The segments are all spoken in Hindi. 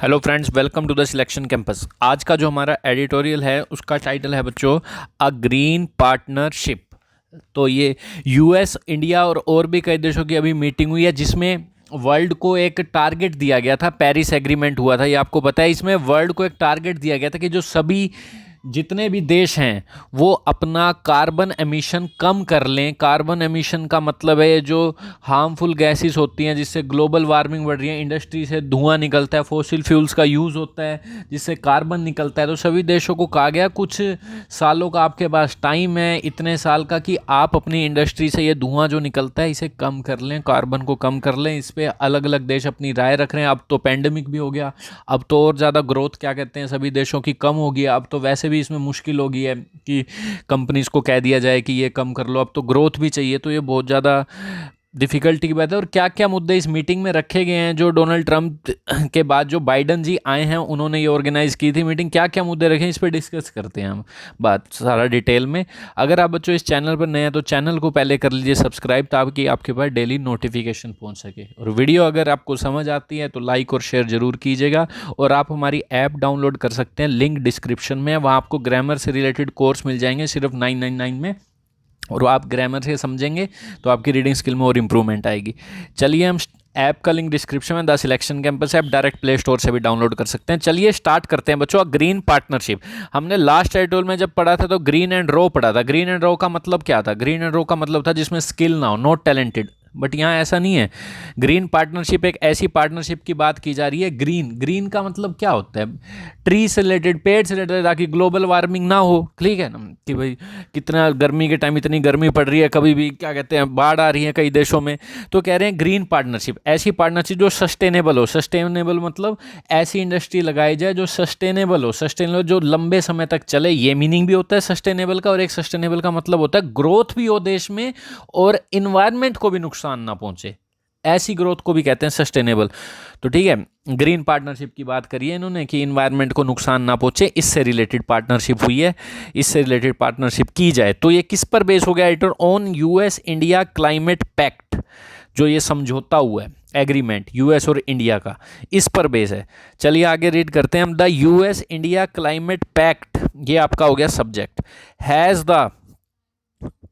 Hello friends, welcome to the selection campus. आज का जो हमारा एडिटोरियल है उसका टाइटल है बच्चों, अ ग्रीन पार्टनरशिप। तो ये यूएस, इंडिया और भी कई देशों की अभी मीटिंग हुई है जिसमें वर्ल्ड को एक टारगेट दिया गया था। पेरिस एग्रीमेंट हुआ था, ये आपको पता है। इसमें वर्ल्ड को एक टारगेट दिया गया था कि जो सभी जितने भी देश हैं वो अपना कार्बन एमिशन कम कर लें। कार्बन एमिशन का मतलब है जो हार्मफुल गैसेस होती हैं जिससे ग्लोबल वार्मिंग बढ़ रही है, इंडस्ट्री से धुआं निकलता है, फॉसिल फ्यूल्स का यूज़ होता है जिससे कार्बन निकलता है। तो सभी देशों को कहा गया कुछ सालों का आपके पास टाइम है, इतने साल का, कि आप अपनी इंडस्ट्री से ये धुआं जो निकलता है इसे कम कर लें, कार्बन को कम कर लें। इस पर अलग अलग देश अपनी राय रख रहे हैं। अब तो पेंडेमिक भी हो गया, अब तो और ज़्यादा ग्रोथ क्या कहते हैं सभी देशों की कम होगी। अब तो वैसे भी इसमें मुश्किल हो गई है कि कंपनीज को कह दिया जाए कि ये कम कर लो, अब तो ग्रोथ भी चाहिए। तो ये बहुत ज़्यादा डिफिकल्टी की बात है। और क्या क्या मुद्दे इस मीटिंग में रखे गए हैं, जो डोनाल्ड ट्रंप के बाद जो बाइडन जी आए हैं उन्होंने ये ऑर्गेनाइज की थी मीटिंग, क्या क्या मुद्दे रखे हैं इस पर डिस्कस करते हैं हम बात सारा डिटेल में। अगर आप बच्चों इस चैनल पर नए हैं तो चैनल को पहले कर लीजिए सब्सक्राइब, ताकि आपके पास डेली नोटिफिकेशन पहुंच सके। और वीडियो अगर आपको समझ आती है तो लाइक और शेयर जरूर कीजिएगा। और आप हमारी ऐप डाउनलोड कर सकते हैं, लिंक डिस्क्रिप्शन में है। वहाँ आपको ग्रामर से रिलेटेड कोर्स मिल जाएंगे सिर्फ 999 में, और आप ग्रामर से समझेंगे तो आपकी रीडिंग स्किल में और इंप्रूवमेंट आएगी। चलिए, हम ऐप का लिंक डिस्क्रिप्शन में, the selection campus app direct play store से भी डाउनलोड कर सकते हैं। चलिए स्टार्ट करते हैं बच्चों। ग्रीन पार्टनरशिप हमने लास्ट एडिटोरियल में जब पढ़ा था तो ग्रीन एंड रो पढ़ा था। ग्रीन एंड रो का मतलब क्या था? ग्रीन एंड रो का मतलब था जिसमें स्किल ना हो, नॉट टैलेंटेड। बट यहाँ ऐसा नहीं है। ग्रीन पार्टनरशिप एक ऐसी पार्टनरशिप की बात की जा रही है। ग्रीन, ग्रीन का मतलब क्या होता है? ट्री से रिलेटेड, पेड़ से रिलेटेड, ताकि ग्लोबल वार्मिंग ना हो। ठीक है ना, कि भाई कितना गर्मी के टाइम इतनी गर्मी पड़ रही है, कभी भी क्या कहते हैं बाढ़ आ रही है कई देशों में। तो कह रहे हैं ग्रीन पार्टनरशिप, ऐसी पार्टनरशिप जो सस्टेनेबल हो। सस्टेनेबल मतलब ऐसी इंडस्ट्री लगाई जाए जो सस्टेनेबल हो, सस्टेनेबल जो लंबे समय तक चले, ये मीनिंग भी होता है सस्टेनेबल का। और एक सस्टेनेबल का मतलब होता है ग्रोथ भी हो देश में और इन्वायरमेंट को भी नुकसान ना पहुंचे, ऐसी ग्रोथ को भी कहते हैं सस्टेनेबल। तो ठीक है, ग्रीन पार्टनरशिप की बात करिए इन्होंने कि इन्वायरमेंट को नुकसान ना पहुंचे, इससे रिलेटेड पार्टनरशिप हुई है। इससे रिलेटेड पार्टनरशिप की जाए तो ये किस पर बेस हो गया? Editor, on US India climate pact, जो ये समझौता हुआ है, एग्रीमेंट यूएस और इंडिया का, इस पर बेस है। चलिए आगे रीड करते हैं हम। The US India climate pact, ये आपका हो गया subject, has the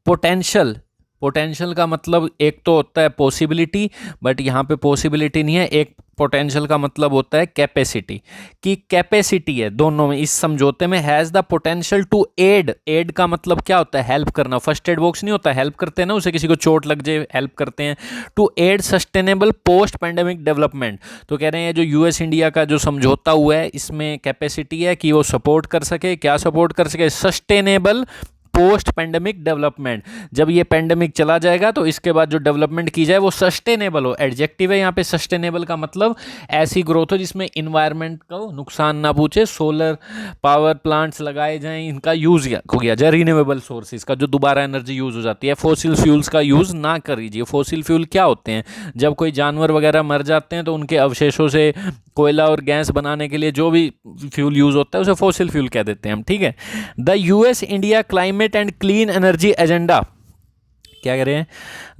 potential. Potential का मतलब एक तो होता है पॉसिबिलिटी, बट यहाँ पे पॉसिबिलिटी नहीं है। एक पोटेंशियल का मतलब होता है कैपेसिटी, की कैपेसिटी है दोनों में। इस समझौते में has the potential to aid. Aid का मतलब क्या होता है? हेल्प करना। फर्स्ट एड बॉक्स नहीं होता, हेल्प करते हैं ना, उसे किसी को चोट लग जाए हेल्प करते हैं। To aid sustainable post pandemic development. तो कह रहे हैं जो यूएस इंडिया का जो समझौता हुआ है इसमें कैपेसिटी है कि वो सपोर्ट कर सके। क्या सपोर्ट कर सके? Sustainable post pandemic development. जब ये पेंडेमिक चला जाएगा तो इसके बाद जो डेवलपमेंट की जाए वो सस्टेनेबल हो। एडजेक्टिव है यहाँ पे सस्टेनेबल का मतलब ऐसी ग्रोथ हो जिसमें इन्वायरमेंट को नुकसान ना पहुंचे। सोलर पावर प्लांट्स लगाए जाएं, इनका यूज हो गया जाए, रिन्यूएबल सोर्सेज का जो दोबारा एनर्जी यूज हो जाती है। फॉसिल फ्यूल्स का यूज ना करिए। फॉसिल फ्यूल क्या होते हैं? जब कोई जानवर वगैरह मर जाते हैं तो उनके अवशेषों से कोयला और गैस बनाने के लिए जो भी फ्यूल यूज होता है उसे फॉसिल फ्यूल कह देते हैं हम। ठीक है। The US India climate and clean energy agenda, क्या कह रहे हैं?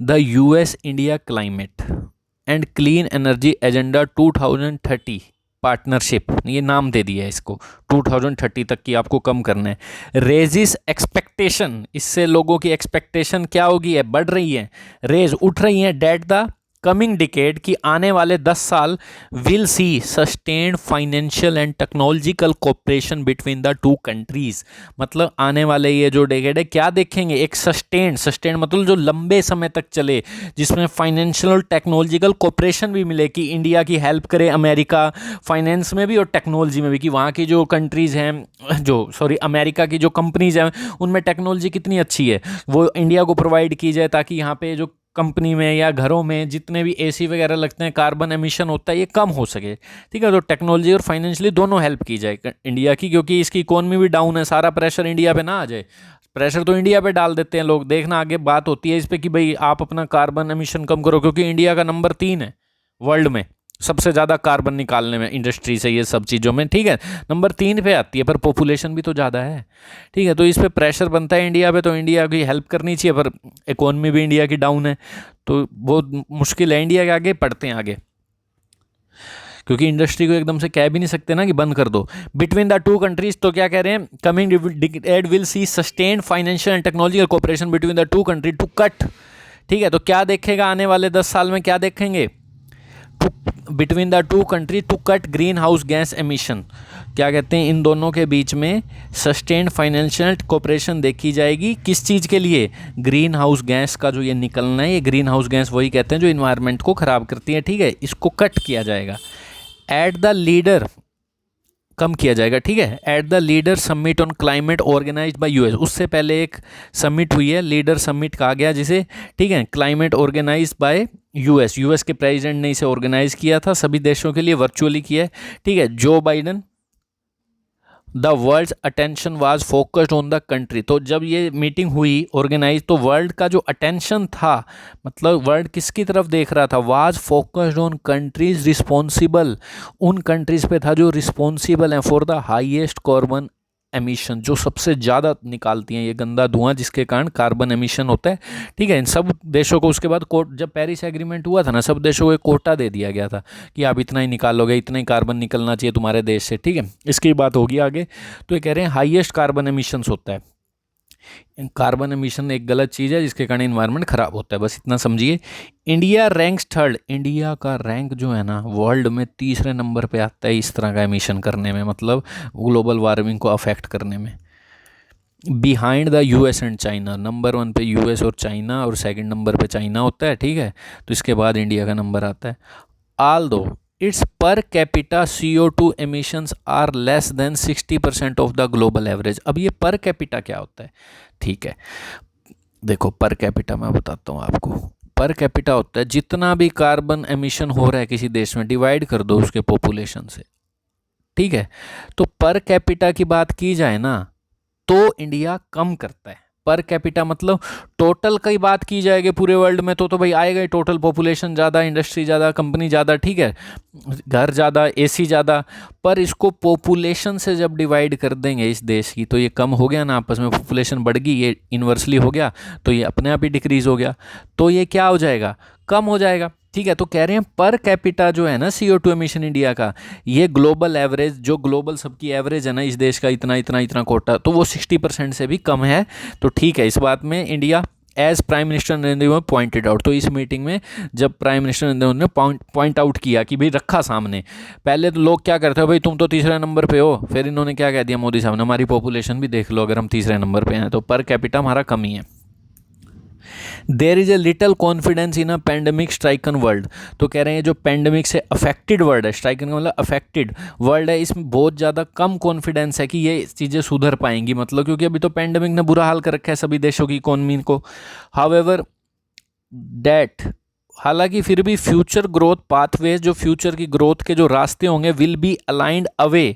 The US India climate and clean energy agenda 2030 partnership, ये नाम दे दिया है इसको। 2030 तक की आपको कम करना है। रेजिस एक्सपेक्टेशन, इससे लोगों की एक्सपेक्टेशन क्या होगी? है बढ़ रही है, रेज उठ रही है। डेट द कमिंग डिकेड, की आने वाले 10 साल will see sustained financial and technological cooperation between the to countries. मतलब आने वाले ये जो डिकेड है क्या देखेंगे? एक सस्टेन्ड मतलब जो लंबे समय तक चले, जिसमें फाइनेंशियल और टेक्नोलॉजिकल कोऑपरेशन भी मिले, कि इंडिया की हेल्प करे अमेरिका फाइनेंस में भी और टेक्नोलॉजी में भी, कि वहाँ की जो कंट्रीज़ हैं, अमेरिका की जो कंपनीज हैं उनमें टेक्नोलॉजी कितनी अच्छी है वो इंडिया को प्रोवाइड की जाए, ताकि यहाँ पे जो कंपनी में या घरों में जितने भी एसी वगैरह लगते हैं, कार्बन एमिशन होता है, ये कम हो सके। ठीक है, तो टेक्नोलॉजी और फाइनेंशियली दोनों हेल्प की जाए इंडिया की, क्योंकि इसकी इकोनॉमी भी डाउन है। सारा प्रेशर इंडिया पे ना आ जाए। प्रेशर तो इंडिया पे डाल देते हैं लोग। देखना आगे बात होती है इस पर कि भाई आप अपना कार्बन एमिशन कम करो, क्योंकि इंडिया का नंबर 3 है वर्ल्ड में सबसे ज़्यादा कार्बन निकालने में, इंडस्ट्री से ये सब चीज़ों में। ठीक है, नंबर 3 पे आती है, पर पॉपुलेशन भी तो ज़्यादा है। ठीक है, तो इस पे प्रेशर बनता है इंडिया पे, तो इंडिया की हेल्प करनी चाहिए, पर इकोनॉमी भी इंडिया की डाउन है तो बहुत मुश्किल है। इंडिया के आगे पढ़ते हैं आगे। क्योंकि इंडस्ट्री को एकदम से कह भी नहीं सकते ना कि बंद कर दो। बिटवीन द टू कंट्रीज, तो क्या कह रहे हैं, coming decade will see sustained financial and technological cooperation between the two country to cut. ठीक है, तो क्या देखेगा आने वाले 10 साल में, क्या देखेंगे, between the two country to cut green house gas emission. क्या कहते हैं, इन दोनों के बीच में सस्टेन्ड फाइनेंशियल कोऑपरेशन देखी जाएगी। किस चीज़ के लिए, ग्रीन हाउस गैस का जो ये निकलना है, ये ग्रीन हाउस गैस वही कहते हैं जो इन्वायरमेंट को ख़राब करती है। ठीक है, इसको कट किया जाएगा। एट द लीडर, कम किया जाएगा। ठीक है, at the leader summit on climate organized by US. उससे पहले एक समिट हुई है, लीडर समिट कहा गया जिसे, ठीक है, climate organized by US. US के प्रेसिडेंट ने इसे ऑर्गेनाइज किया था, सभी देशों के लिए वर्चुअली किया है। ठीक है, Joe Biden, the world's attention was focused on the country. तो जब ये मीटिंग हुई ऑर्गेनाइज, तो वर्ल्ड का जो अटेंशन था, मतलब वर्ल्ड किसकी तरफ देख रहा था, was focused on countries responsible, उन कंट्रीज पे था जो रिस्पॉन्सिबल हैं for the highest carbon emission, जो सबसे ज़्यादा निकालती हैं ये गंदा धुआं, जिसके कारण कार्बन एमिशन होता है। ठीक है, इन सब देशों को उसके बाद जब पेरिस एग्रीमेंट हुआ था ना, सब देशों को एक कोटा दे दिया गया था कि आप इतना ही निकालोगे, इतना ही कार्बन निकलना चाहिए तुम्हारे देश से। ठीक है, इसकी बात होगी आगे। तो ये कह रहे हैं हाईएस्ट कार्बन एमिशंस होता है। कार्बन एमिशन एक गलत चीज़ है जिसके कारण इन्वायरमेंट खराब होता है, बस इतना समझिए। इंडिया रैंक्स थर्ड, इंडिया का रैंक जो है ना वर्ल्ड में तीसरे नंबर पे आता है इस तरह का एमिशन करने में, मतलब ग्लोबल वार्मिंग को अफेक्ट करने में, behind the US and China. Number 1 पे यूएस और चाइना, और सेकंड नंबर पे चाइना होता है। ठीक है, तो इसके बाद इंडिया का नंबर आता है। Although it's per capita CO2 emissions are less than 60% of the global average. अब ये पर कैपिटा क्या होता है, ठीक है, देखो पर कैपिटा मैं बताता हूँ आपको। पर कैपिटा होता है जितना भी कार्बन एमिशन हो रहा है किसी देश में, डिवाइड कर दो उसके पॉपुलेशन से। ठीक है, तो पर कैपिटा की बात की जाए ना, तो इंडिया कम करता है। पर कैपिटा मतलब टोटल की बात की जाएगी पूरे वर्ल्ड में, तो भाई आएगा ही, टोटल पॉपुलेशन ज़्यादा, इंडस्ट्री ज़्यादा, कंपनी ज़्यादा, ठीक है, घर ज़्यादा, एसी ज़्यादा। पर इसको पॉपुलेशन से जब डिवाइड कर देंगे इस देश की, तो ये कम हो गया ना, आपस में पॉपुलेशन बढ़ गई, ये इन्वर्सली हो गया, तो ये अपने आप ही डिक्रीज हो गया, तो ये क्या हो जाएगा, कम हो जाएगा। ठीक है, तो कह रहे हैं पर कैपिटा जो है ना CO2 एमिशन इंडिया का, ये ग्लोबल एवरेज, जो ग्लोबल सबकी एवरेज है ना इस देश का, इतना इतना इतना कोटा, तो वो 60% से भी कम है। तो ठीक है, इस बात में India, as prime minister Narendra Modi pointed out. तो इस मीटिंग में जब प्राइम मिनिस्टर नरेंद्र मोदी ने पॉइंट आउट किया कि भाई रखा सामने, पहले तो लोग क्या करते हो, भाई तुम तो तीसरे नंबर पे हो, फिर इन्होंने क्या कह दिया मोदी साहब ने, हमारी पॉपुलेशन भी देख लो, अगर हम तीसरे नंबर पे हैं तो पर कैपिटा हमारा कम ही है। There is a little confidence in a pandemic stricken world. तो कह रहे हैं जो पेंडेमिक से अफेक्टेड वर्ल्ड है, स्ट्राइकन का मतलब अफेक्टेड वर्ल्ड है, इसमें बहुत ज़्यादा कम कॉन्फिडेंस है कि ये चीज़ें सुधर पाएंगी, मतलब क्योंकि अभी तो पेंडेमिक ने बुरा हाल कर रखा है सभी देशों की इकोनॉमी को। हाउएवर दैट, हालांकि फिर भी फ्यूचर ग्रोथ पाथवेज, जो फ्यूचर की ग्रोथ के जो रास्ते होंगे, will be aligned away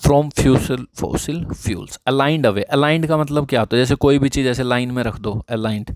from fossil fuels. Aligned away, aligned का मतलब क्या होता है, जैसे कोई भी चीज़ ऐसे लाइन में रख दो, अलाइंड,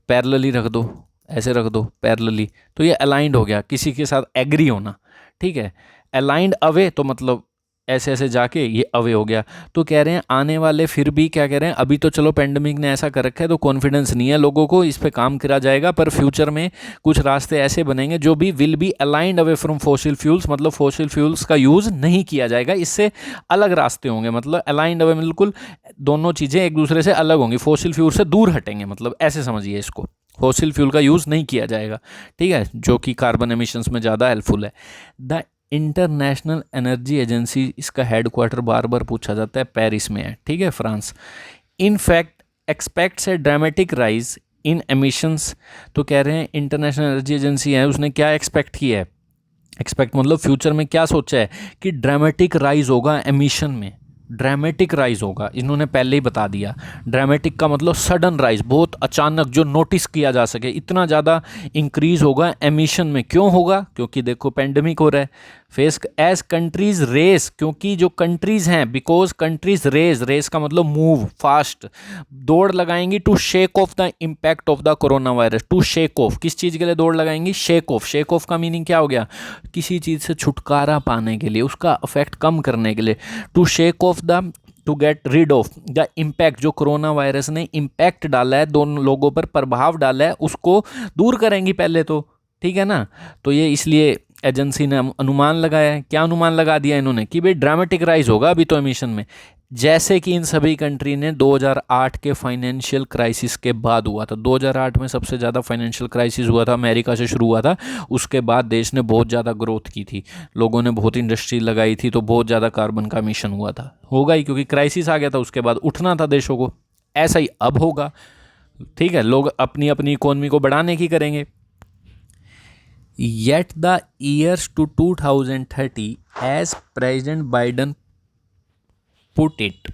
पैरेलली रख दो, ऐसे रख दो पैरेलली, तो ये अलाइंड हो गया, किसी के साथ एग्री होना। ठीक है, अलाइंड अवे तो मतलब ऐसे ऐसे जाके ये अवे हो गया। तो कह रहे हैं आने वाले, फिर भी क्या कह रहे हैं, अभी तो चलो पेंडेमिक ने ऐसा कर रखा है तो कॉन्फिडेंस नहीं है लोगों को, इस पे काम करा जाएगा, पर फ्यूचर में कुछ रास्ते ऐसे बनेंगे जो भी will be aligned away from fossil fuels, मतलब फॉसिल फ्यूल्स का यूज़ नहीं किया जाएगा, इससे अलग रास्ते होंगे, मतलब अलाइंड अवे बिल्कुल दोनों चीज़ें एक दूसरे से अलग होंगी, फॉसिल फ्यूल से दूर हटेंगे, मतलब ऐसे समझिए इसको, फॉसिल फ्यूल का यूज़ नहीं किया जाएगा। ठीक है, जो कि कार्बन एमिशंस में ज़्यादा हेल्पफुल है। द इंटरनेशनल एनर्जी एजेंसी, इसका हेडक्वार्टर बार बार पूछा जाता है, पेरिस में है। ठीक है, France. In fact aspects A dramatic rise in emissions. तो कह रहे हैं इंटरनेशनल एनर्जी एजेंसी है, उसने क्या एक्सपेक्ट किया है, एक्सपेक्ट मतलब फ्यूचर में क्या सोचा है कि ड्रामेटिक राइज होगा एमिशन में, ड्रामेटिक राइज होगा, इन्होंने पहले ही बता दिया। ड्रामेटिक का मतलब सडन राइज, बहुत अचानक, जो नोटिस किया जा सके, इतना ज़्यादा इंक्रीज होगा एमिशन में। क्यों होगा, क्योंकि देखो पेंडेमिक हो रहा है, फेस एज कंट्रीज रेस, क्योंकि जो कंट्रीज हैं, बिकॉज कंट्रीज रेस, रेस का मतलब मूव फास्ट, दौड़ लगाएंगी to shake off the impact of the corona virus. To shake off, किस चीज़ के लिए दौड़ लगाएंगी, शेक ऑफ। शेक ऑफ का मीनिंग क्या हो गया, किसी चीज़ से छुटकारा पाने के लिए, उसका अफेक्ट कम करने के लिए। To shake off the, to get rid of the impact, जो कोरोना वायरस ने इम्पैक्ट डाला है, दोनों लोगों पर प्रभाव डाला है, उसको दूर करेंगी पहले तो। ठीक है ना, तो ये इसलिए एजेंसी ने अनुमान लगाया है। क्या अनुमान लगा दिया इन्होंने कि भाई ड्रामेटिक राइज होगा अभी तो एमिशन में, जैसे कि इन सभी कंट्री ने 2008 के फाइनेंशियल क्राइसिस के बाद हुआ था। 2008 में सबसे ज़्यादा फाइनेंशियल क्राइसिस हुआ था, अमेरिका से शुरू हुआ था। उसके बाद देश ने बहुत ज़्यादा ग्रोथ की थी, लोगों ने बहुत इंडस्ट्री लगाई थी, तो बहुत ज़्यादा कार्बन का एमिशन हुआ था। होगा ही, क्योंकि क्राइसिस आ गया था, उसके बाद उठना था देशों को। ऐसा ही अब होगा, ठीक है, लोग अपनी अपनी इकोनॉमी को बढ़ाने की करेंगे। Yet the years to 2030, as President Biden put it,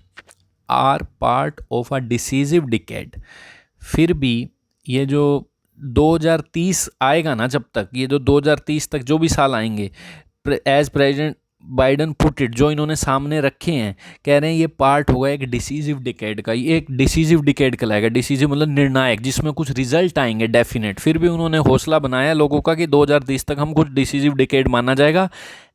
are part of a decisive decade। फिर भी ये जो 2030 आएगा ना, जब तक ये जो 2030 तक जो भी साल आएंगे, as president Biden put it, जो इन्होंने सामने रखे हैं, कह रहे हैं ये पार्ट होगा एक डिसीजिव डिकेड का। ये एक डिसीजिव डिकेड कहलाएगा। डिसीजिव मतलब निर्णायक, जिसमें कुछ रिजल्ट आएंगे डेफिनेट। फिर भी उन्होंने हौसला बनाया लोगों का कि 2030 तक हम कुछ डिसीजिव डिकेड माना जाएगा।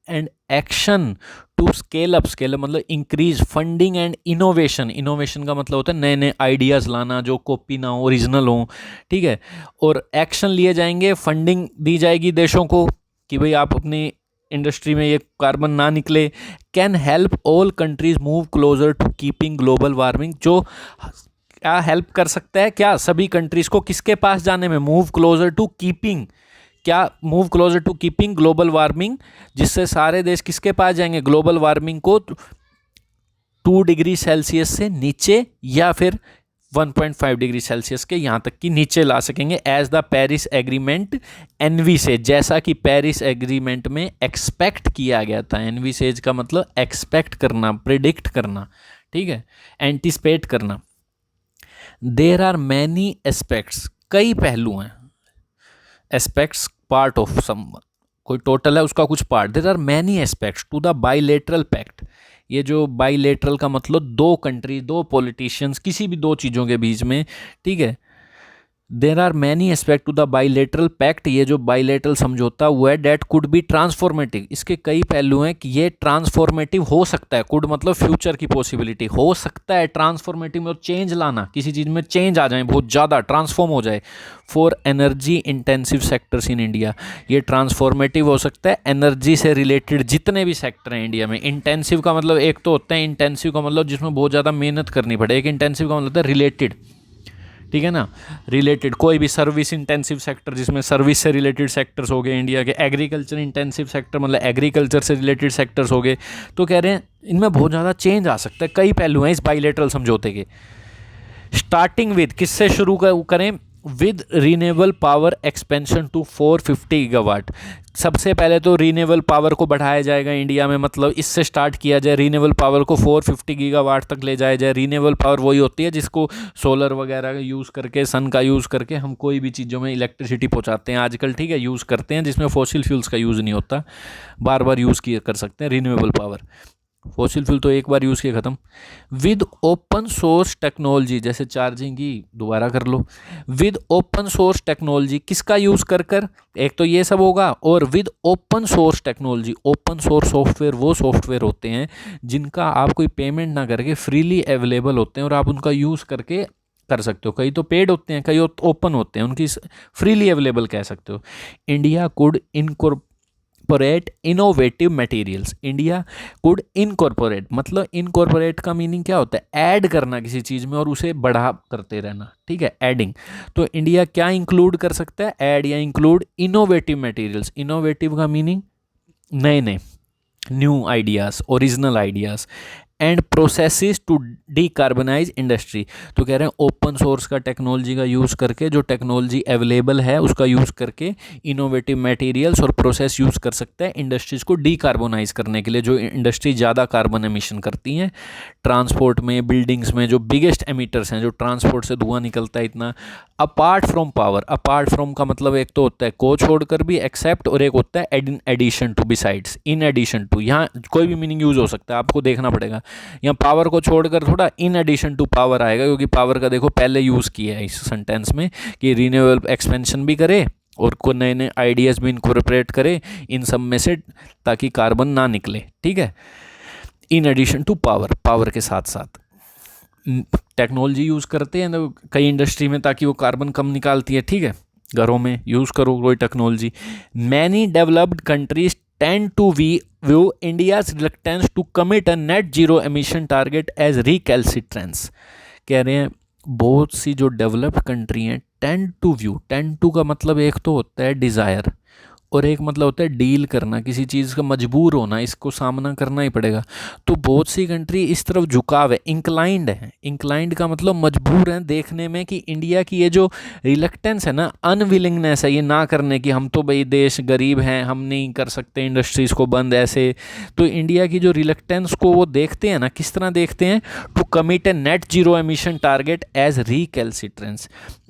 And action to scale up मतलब increase funding and innovation. Innovation का मतलब होता है नए नए आइडियाज़ लाना जो कॉपी ना हो, ओरिजिनल हो, ठीक है। और एक्शन लिए जाएंगे, फंडिंग दी जाएगी देशों को कि भाई आप अपनी इंडस्ट्री में ये कार्बन ना निकले। Can help all countries move closer to keeping global warming. जो क्या हेल्प कर सकता है, क्या सभी कंट्रीज को किसके पास जाने में? Move closer to keeping. क्या move closer to keeping global warming, जिससे सारे देश किसके पास जाएंगे? ग्लोबल वार्मिंग को 2 डिग्री सेल्सियस से नीचे या फिर 1.5 डिग्री सेल्सियस के यहाँ तक की नीचे ला सकेंगे, as the Paris agreement envisages, जैसा कि पेरिस एग्रीमेंट में एक्सपेक्ट किया गया था। एनवी सेज का मतलब एक्सपेक्ट करना, प्रिडिक्ट करना, ठीक है, एंटिसिपेट करना। देयर आर मैनी एस्पेक्ट्स, कई पहलू हैं। एस्पेक्ट्स पार्ट ऑफ सम, कोई टोटल है उसका कुछ part. There are many aspects to the bilateral pact. ये जो बाइलेटरल का मतलब दो कंट्री, दो पॉलिटिशियंस, किसी भी दो चीज़ों के बीच में, ठीक है। There are many aspect to the bilateral pact. ये जो बाइलेटरल समझौता हुआ है, डेट कुड बी ट्रांसफॉर्मेटिव। इसके कई पहलू हैं कि ये ट्रांसफॉर्मेटिव हो सकता है। कुड मतलब फ्यूचर की पॉसिबिलिटी, हो सकता है ट्रांसफॉर्मेटिव में चेंज लाना, किसी चीज़ में चेंज आ जाए, बहुत ज़्यादा ट्रांसफॉर्म हो जाए। For energy intensive sectors in India, ये ट्रांसफॉर्मेटिव हो सकता है एनर्जी से रिलेटेड जितने भी सेक्टर हैं इंडिया में। इंटेंसिव का मतलब एक तो होता है, इंटेंसिव का मतलब जिसमें बहुत ज़्यादा मेहनत करनी पड़े। एक इंटेंसिव का मतलब होता है रिलेटेड, ठीक है ना, रिलेटेड। कोई भी सर्विस इंटेंसिव सेक्टर, जिसमें सर्विस से रिलेटेड सेक्टर्स हो गए इंडिया के। एग्रीकल्चर इंटेंसिव सेक्टर मतलब एग्रीकल्चर से रिलेटेड सेक्टर्स हो गए। तो कह रहे हैं इनमें बहुत ज़्यादा चेंज आ सकता है। कई पहलू हैं इस बाइलेटरल समझौते के। स्टार्टिंग विद, किससे शुरू करें? With renewable power expansion to 450 gigawatt. सबसे पहले तो रीनेबल पावर को बढ़ाया जाएगा इंडिया में, मतलब इससे स्टार्ट किया जाए। रीनेबल पावर को 450 गीगावाट तक ले जाया जाए। रीनेबल पावर वही होती है जिसको सोलर वगैरह का यूज़ करके, सन का यूज़ करके हम कोई भी चीज़ों में इलेक्ट्रिसिटी पहुंचाते हैं आजकल, ठीक है, यूज़ करते हैं, जिसमें फॉसिल फ्यूल्स का यूज़ नहीं होता, बार बार यूज़ किया कर सकते हैं रीनेबल पावर। फॉसिल फ्यूल तो एक बार यूज़ किया ख़त्म। विद ओपन सोर्स टेक्नोलॉजी, जैसे चार्जिंग की दोबारा कर लो। विद ओपन सोर्स टेक्नोलॉजी, किसका यूज़ कर कर? एक तो ये सब होगा, और with open source technology. Open source software वो सॉफ्टवेयर होते हैं जिनका आप कोई पेमेंट ना करके फ्रीली अवेलेबल होते हैं और आप उनका यूज़ करके कर सकते हो। कई तो पेड होते हैं, कई ओपन होते हैं, उनकी फ्रीली अवेलेबल कह सकते हो। India could incorporate innovative materials. India could incorporate, मतलब इनकॉर्पोरेट का मीनिंग क्या होता है? ऐड करना किसी चीज़ में और उसे बढ़ा करते रहना, ठीक है, एडिंग। तो इंडिया क्या इंक्लूड कर सकता है? ऐड या इंक्लूड इनोवेटिव मटेरियल्स। इनोवेटिव का मीनिंग नए नए, new ideas, original ideas. And processes to decarbonise industry. तो कह रहे हैं ओपन सोर्स का टेक्नोलॉजी का यूज़ करके, जो टेक्नोलॉजी अवेलेबल है उसका यूज़ करके इनोवेटिव मटेरियल्स और प्रोसेस यूज़ कर सकते हैं इंडस्ट्रीज़ को डीकार्बोनाइज करने के लिए, जो इंडस्ट्री ज़्यादा कार्बन एमिशन करती हैं। ट्रांसपोर्ट में, बिल्डिंग्स में जो बिगेस्ट एमिटर्स हैं, जो ट्रांसपोर्ट से धुआं निकलता है इतना। Apart from power, apart from का मतलब एक तो होता है को छोड़कर भी, एक्सेप्ट, और एक होता है in addition to, besides, in addition to. यहाँ कोई भी मीनिंग यूज़ हो सकता है, आपको देखना पड़ेगा। यहाँ पावर को छोड़कर थोड़ा इन एडिशन टू पावर आएगा, क्योंकि पावर का देखो पहले यूज़ किया है इस सेंटेंस में कि रीन्यूएबल एक्सपेंशन भी करे और को नए नए आइडियाज़ भी इनकॉर्पोरेट करे इन सब में से, ताकि कार्बन ना निकले, ठीक है। In addition to power, power के साथ साथ टेक्नोलॉजी यूज़ करते हैं कई इंडस्ट्री में ताकि वो कार्बन कम निकालती है, ठीक है। घरों में यूज़ करो कोई technology. Many developed countries tend to view India's reluctance to commit a net zero emission target as recalcitrance. कह रहे हैं बहुत सी जो डेवलप्ड कंट्री हैं टेंड टू का मतलब एक तो होता है डिज़ायर और एक मतलब होता है डील करना, किसी चीज़ का मजबूर होना, इसको सामना करना ही पड़ेगा। तो बहुत सी कंट्री इस तरफ झुकाव है, इंक्लाइंड है। इंक्लाइंड का मतलब मजबूर है देखने में कि इंडिया की ये जो रिलक्टेंस है ना, अनविलिंगनेस है ये ना करने की, हम तो भाई देश गरीब हैं, हम नहीं कर सकते इंडस्ट्रीज़ को बंद ऐसे। तो इंडिया की जो रिलक्टेंस को वो देखते हैं ना, किस तरह देखते हैं, to commit a net zero emission target as recalcitrance.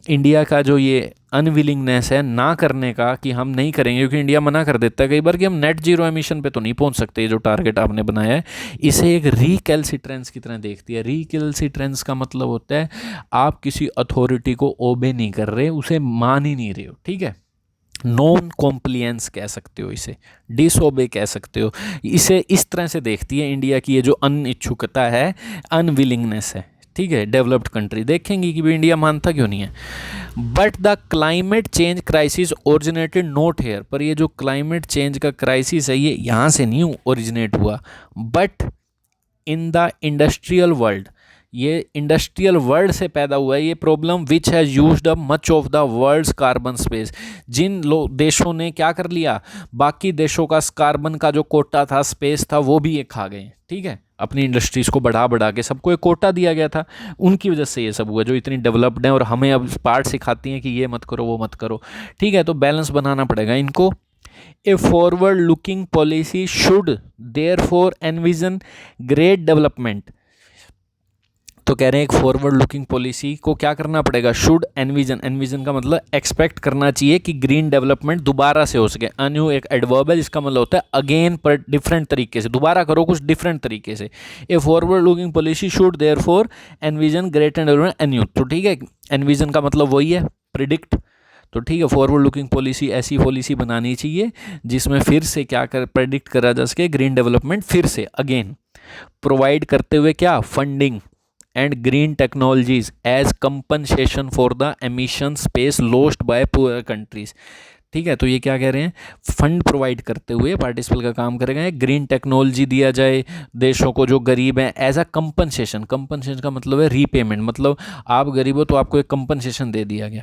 India का जो ये अनविलिंगनेस है ना करने का कि हम नहीं करेंगे, क्योंकि इंडिया मना कर देता है कई बार कि हम नेट जीरो एमिशन पे तो नहीं पहुंच सकते, ये जो टारगेट आपने बनाया है, इसे एक रिकैल्सिट्रेंस की तरह देखती है। रिकैल्सिट्रेंस का मतलब होता है आप किसी अथॉरिटी को ओबे नहीं कर रहे, उसे मान ही नहीं रहे हो, ठीक है। नॉन कॉम्प्लियंस कह सकते हो, इसे डिसओबे कह सकते हो। इसे इस तरह से देखती है इंडिया की ये जो अनिच्छुकता है, अनविलिंगनेस है, ठीक है। डेवलप्ड कंट्री देखेंगी कि भाई इंडिया मानता क्यों नहीं है। But the climate change crisis originated not here, पर ये जो क्लाइमेट चेंज का क्राइसिस है ये यहाँ से नहीं ओरिजिनेट हुआ, but in the industrial world, ये इंडस्ट्रियल वर्ल्ड से पैदा हुआ है ये problem, which has used up much of the world's carbon space. जिन देशों ने क्या कर लिया, बाकी देशों का कार्बन का जो कोटा था, स्पेस था, वो भी ये खा गए, ठीक है। अपनी इंडस्ट्रीज़ को बढ़ा बढ़ा के सबको एक कोटा दिया गया था, उनकी वजह से ये सब हुआ, जो इतनी डेवलप्ड हैं और हमें अब पार्ट सिखाती हैं कि ये मत करो वो मत करो, ठीक है। तो बैलेंस बनाना पड़ेगा इनको। A forward looking policy should therefore envision great development. तो कह रहे हैं एक फॉरवर्ड लुकिंग पॉलिसी को क्या करना पड़ेगा, शुड एनविजन, एनविजन का मतलब एक्सपेक्ट करना चाहिए कि ग्रीन डेवलपमेंट दोबारा से हो सके। अन्यू एक एडवर्ब है जिसका मतलब होता है अगेन पर डिफरेंट तरीके से, दोबारा करो कुछ डिफरेंट तरीके से। A forward looking policy should therefore envision great and anew, तो ठीक है, एनविजन का मतलब वही है प्रिडिक्ट, तो ठीक है। फॉरवर्ड लुकिंग पॉलिसी ऐसी पॉलिसी बनानी चाहिए जिसमें फिर से क्या कर प्रेडिक्ट करा जा सके ग्रीन डेवलपमेंट फिर से अगेन, प्रोवाइड करते हुए क्या, funding and green technologies as compensation for the emission space lost by poor countries, ठीक है। तो ये क्या कह रहे हैं, फंड प्रोवाइड करते हुए पार्टिसिपल का काम करेगा, ग्रीन टेक्नोलॉजी दिया जाए देशों को जो गरीब हैं एज अ कंपनसेशन। कंपनसेशन का मतलब है रीपेमेंट, मतलब आप गरीब हो तो आपको एक कंपनसेशन दे दिया गया,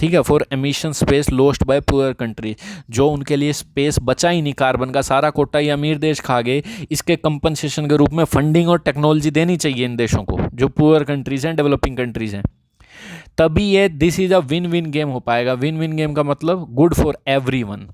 ठीक है, for emission space lost by poor country, जो उनके लिए स्पेस बचा ही नहीं, कार्बन का सारा कोटा ये अमीर देश खा गए, इसके कंपनसेशन के रूप में फंडिंग और टेक्नोलॉजी देनी चाहिए इन देशों को जो पुअर कंट्रीज़ हैं, डेवलपिंग कंट्रीज़ हैं। तभी ये this is a win win game हो पाएगा। विन विन गेम का मतलब good for everyone,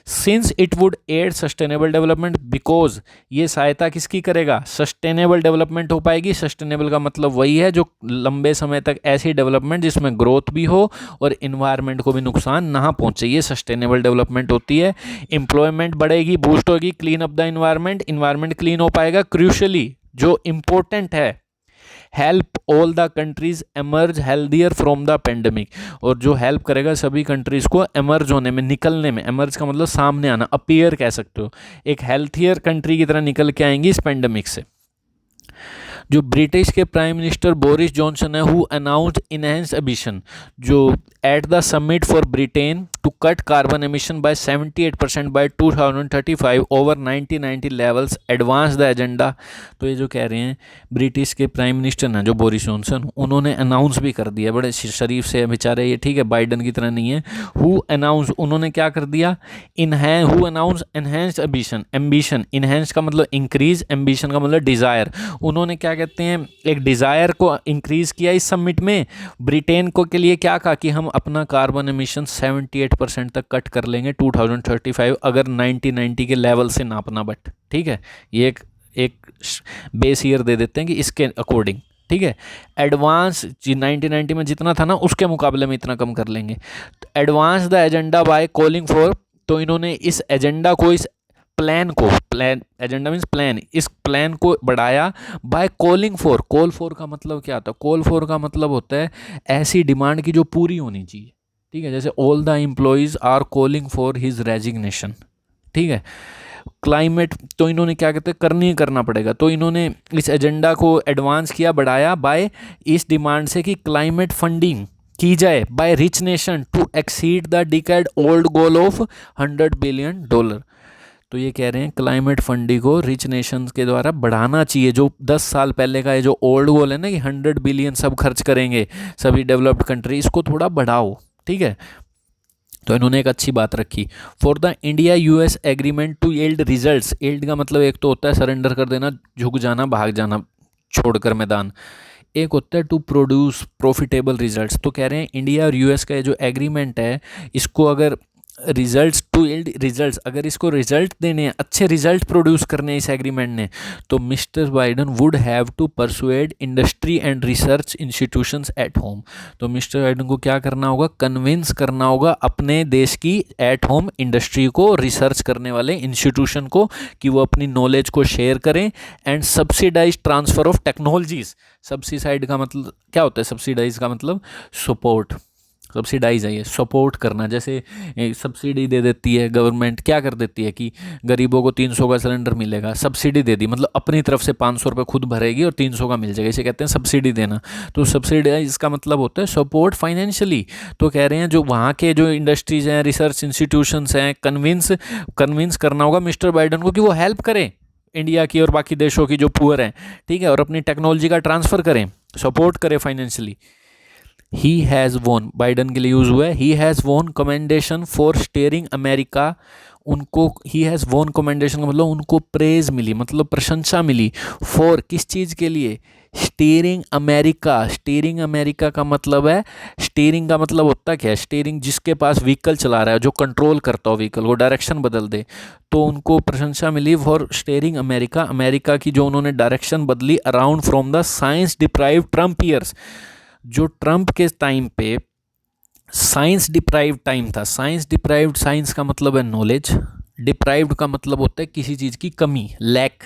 since it would aid sustainable development, because ये सहायता किसकी करेगा, सस्टेनेबल डेवलपमेंट हो पाएगी। सस्टेनेबल का मतलब वही है जो लंबे समय तक ऐसी डेवलपमेंट जिसमें ग्रोथ भी हो और इन्वायरमेंट को भी नुकसान ना पहुंचे, ये सस्टेनेबल डेवलपमेंट होती है। एम्प्लॉयमेंट बढ़ेगी, बूस्ट होगी, clean up the environment, environment clean हो पाएगा। क्रूशली जो इंपॉर्टेंट है, help all the countries emerge healthier from the pandemic, और जो हेल्प करेगा सभी कंट्रीज को एमर्ज होने में, निकलने में, एमर्ज का मतलब सामने आना, अपीयर कह सकते हो, एक हेल्थियर कंट्री की तरह निकल के आएंगी इस पेंडेमिक से। जो ब्रिटिश के प्राइम मिनिस्टर बोरिस जॉनसन है, हु अनाउंस्ड इनहेंस एमिशन, जो at the summit for Britain to cut carbon emission by 78% by 2035 over 1990 levels, advance the agenda. तो ये जो कह रहे हैं ब्रिटिश के प्राइम मिनिस्टर हैं जो बोरिस जॉनसन, उन्होंने अनाउंस भी कर दिया, बड़े शरीफ से बेचारे ये, ठीक है, बाइडन की तरह नहीं है। हु अनाउंस, उन्होंने क्या कर दिया, who announce enhanced ambition, ambition, enhance का मतलब इंक्रीज, एम्बिशन का मतलब डिज़ायर, उन्होंने क्या कहते हैं एक डिज़ायर को इंक्रीज़ किया इस समिट में। ब्रिटेन को के लिए क्या कहा कि हम अपना कार्बन एमिशन 78% तक कट कर लेंगे 2035 अगर 1990 के लेवल से नापना, बट ठीक है, ये एक बेस ईयर दे देते हैं कि इसके अकॉर्डिंग, ठीक है। एडवांस 1990 में जितना था ना उसके मुकाबले में इतना कम कर लेंगे। Advance the agenda by calling for, तो इन्होंने इस एजेंडा को, इस प्लान को, प्लान एजेंडा मीन्स प्लान, इस प्लान को बढ़ाया by calling for. Call for का मतलब क्या होता है, कॉल फॉर का मतलब होता है ऐसी डिमांड की जो पूरी होनी चाहिए, ठीक है, जैसे all the employees are calling for his resignation, ठीक है। क्लाइमेट, तो इन्होंने क्या कहते हैं करना पड़ेगा, तो इन्होंने इस एजेंडा को एडवांस किया, बढ़ाया बाय इस डिमांड से कि क्लाइमेट फंडिंग, की जाए by rich nation to exceed the decade old goal of $100 billion. तो ये कह रहे हैं क्लाइमेट फंडिंग को रिच नेशंस के द्वारा बढ़ाना चाहिए। जो 10 साल पहले का ये जो ओल्ड गोल है ना कि 100 बिलियन सब खर्च करेंगे सभी डेवलप्ड कंट्री, इसको थोड़ा बढ़ाओ, ठीक है। तो इन्होंने एक अच्छी बात रखी। For the India US agreement to yield results, yield का मतलब एक तो होता है सरेंडर कर देना, झुक जाना, भाग जाना छोड़कर मैदान, एक होता है टू प्रोड्यूस प्रॉफिटेबल रिजल्ट्स। तो कह रहे हैं इंडिया और यूएस का ये जो एग्रीमेंट है, इसको अगर रिजल्ट्स टू यील्ड रिजल्ट्स, अगर इसको रिजल्ट देने हैं, अच्छे रिजल्ट प्रोड्यूस करने हैं इस एग्रीमेंट ने, तो mister Biden would have to persuade industry and research institutions at home. तो मिस्टर बाइडन को क्या करना होगा, कन्विंस करना होगा अपने देश की एट होम इंडस्ट्री को, रिसर्च करने वाले इंस्टीट्यूशन को, कि वो अपनी नॉलेज को शेयर करें। And subsidize transfer of technologies, subsidize का मतलब क्या होता है, सब्सिडाइज का मतलब सपोर्ट, सब्सिडाइज है ये सपोर्ट करना। जैसे सब्सिडी दे देती है गवर्नमेंट, क्या कर देती है कि गरीबों को 300 का सिलेंडर मिलेगा, सब्सिडी दे दी, मतलब अपनी तरफ से 500 रुपये खुद भरेगी और 300 का मिल जाएगा, इसे कहते हैं सब्सिडी देना। तो सब्सिडाइज इसका मतलब होता है सपोर्ट फाइनेंशियली। तो कह रहे हैं जो वहाँ के जो इंडस्ट्रीज हैं, रिसर्च इंस्टीट्यूशंस हैं, कन्विंस करना होगा मिस्टर बाइडन को कि वो हेल्प करें इंडिया की और बाकी देशों की जो पुअर हैं, ठीक है, और अपनी टेक्नोलॉजी का ट्रांसफ़र करें, सपोर्ट करें फाइनेंशियली। ही हैज़ वोन, बाइडन के लिए यूज़ हुआ है, ही हैज़ वोन कमेंडेशन फॉर स्टीयरिंग अमेरिका। उनको ही हैज़ वोन कमेंडेशन का मतलब उनको प्रेज मिली, मतलब प्रशंसा मिली, फॉर किस चीज़ के लिए, स्टीयरिंग अमेरिका। स्टीयरिंग अमेरिका का मतलब है, स्टीयरिंग का मतलब होता क्या है, स्टीयरिंग जिसके पास व्हीकल चला रहा है, जो कंट्रोल करता हो व्हीकल को, डायरेक्शन बदल दे, तो उनको प्रशंसा मिली फॉर स्टीयरिंग अमेरिका, अमेरिका की जो उन्होंने डायरेक्शन बदली around from the science deprived Trump years. जो ट्रम्प के टाइम पे साइंस डिप्राइव्ड टाइम था, साइंस डिप्राइव्ड, साइंस का मतलब है नॉलेज, डिप्राइव्ड का मतलब होता है किसी चीज़ की कमी, लैक।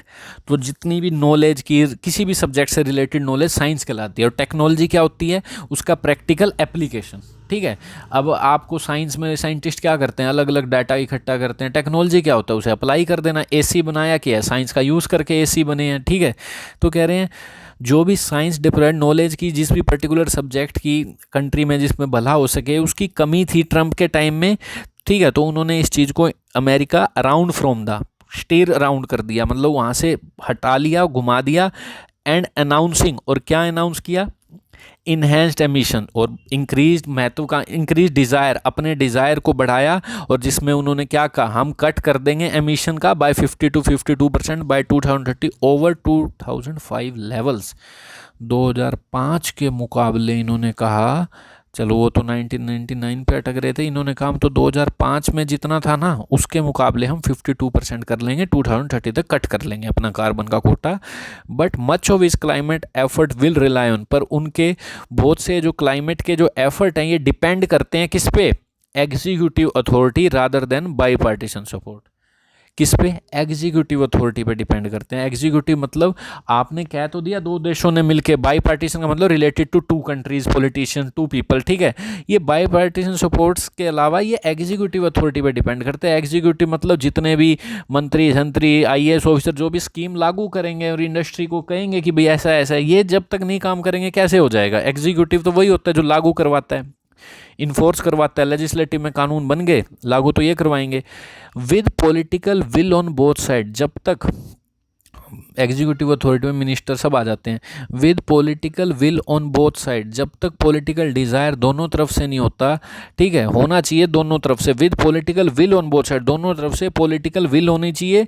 तो जितनी भी नॉलेज की किसी भी सब्जेक्ट से रिलेटेड नॉलेज साइंस कहलाती है, और टेक्नोलॉजी क्या होती है, उसका प्रैक्टिकल एप्लीकेशन, ठीक है। अब आपको साइंस में साइंटिस्ट क्या करते हैं, अलग अलग डाटा इकट्ठा करते हैं, टेक्नोलॉजी क्या होता है, उसे अप्लाई कर देना। एसी बनाया क्या है, साइंस का यूज़ करके एसी बने हैं, ठीक है। तो कह रहे हैं जो भी साइंस डिप्राइव्ड नॉलेज की जिस भी पर्टिकुलर सब्जेक्ट की कंट्री में जिसमें भला हो सके, उसकी कमी थी ट्रम्प के टाइम में, ठीक है। तो उन्होंने इस चीज़ को America around from the, steer around कर दिया, मतलब वहाँ से हटा लिया, घुमा दिया। एंड अनाउंसिंग, और क्या अनाउंस किया, इन्हेंस्ड एमिशन, और इंक्रीज महत्व का, इंक्रीज डिज़ायर, अपने डिज़ायर को बढ़ाया, और जिसमें उन्होंने क्या कहा, हम कट कर देंगे एमिशन का by 50 to 52% by 2030 over 2005 levels. 2005 के मुकाबले इन्होंने कहा, चलो वो तो 1999 पे अटक रहे थे, इन्होंने कहा हम तो 2005 में जितना था ना उसके मुकाबले हम 52% कर लेंगे, 2030 तक कट कर लेंगे अपना कार्बन का कोटा। बट मच ऑफ इस climate effort will rely on, पर उनके बहुत से जो क्लाइमेट के जो एफर्ट हैं ये डिपेंड करते हैं किस पे, executive authority rather than by partition support. किस पे, एग्जीक्यूटिव अथॉरिटी पे डिपेंड करते हैं। एग्जीक्यूटिव मतलब आपने कह तो दिया दो देशों ने मिलके, बाई पार्टीशन का मतलब related to two countries, politician, to people, ठीक है। ये बाई पार्टीशन सपोर्ट्स के अलावा ये एग्जीक्यूटिव अथॉरिटी पे डिपेंड करते हैं। एग्जीक्यूटिव मतलब जितने भी मंत्री संत्री IAS ऑफिसर जो भी स्कीम लागू करेंगे और इंडस्ट्री को कहेंगे कि भाई ऐसा ऐसा, ये जब तक नहीं काम करेंगे कैसे हो जाएगा। एग्जीक्यूटिव तो वही होता है जो लागू करवाता है, इन्फोर्स करवाता है। लेजिस्लेटिव में कानून बन गए, लागू तो ये करवाएंगे। With political will on both side, जब तक एग्जीक्यूटिव अथॉरिटी में मिनिस्टर सब आ जाते हैं, with political will on both side, जब तक पॉलिटिकल डिज़ायर दोनों तरफ से नहीं होता, ठीक है, होना चाहिए दोनों तरफ से। With political will on both side, दोनों तरफ से पॉलिटिकल विल होनी चाहिए।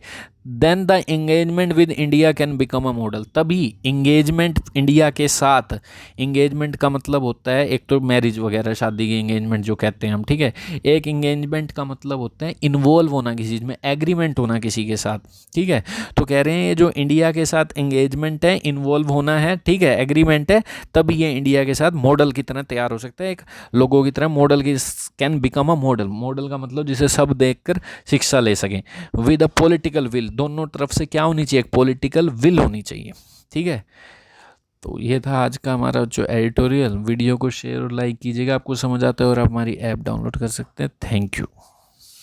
Then the engagement with India can become a model, तभी इंगेजमेंट इंडिया के साथ, इंगेजमेंट का मतलब होता है एक तो मैरिज वगैरह, शादी की इंगेजमेंट जो कहते हैं हम, ठीक है। एक इंगेजमेंट का मतलब होता है इन्वॉल्व होना किसी चीज़ में, एग्रीमेंट होना किसी के साथ, ठीक है। तो कह रहे हैं ये जो इंडिया के साथ इंगेजमेंट है, इन्वॉल्व होना है, ठीक है, एग्रीमेंट है, तब ये इंडिया के साथ मॉडल की तरह तैयार हो सकता है, एक लोगों की तरह मॉडल की, can become a model. Model का मतलब जिसे सब देखकर शिक्षा ले सकें। विद अ पॉलिटिकल विल, दोनों तरफ से क्या होनी चाहिए, एक पॉलिटिकल विल होनी चाहिए, ठीक है। तो ये था आज का हमारा जो एडिटोरियल। वीडियो को शेयर और लाइक कीजिएगा, आपको समझ आता है, और आप हमारी ऐप डाउनलोड कर सकते हैं। Thank you.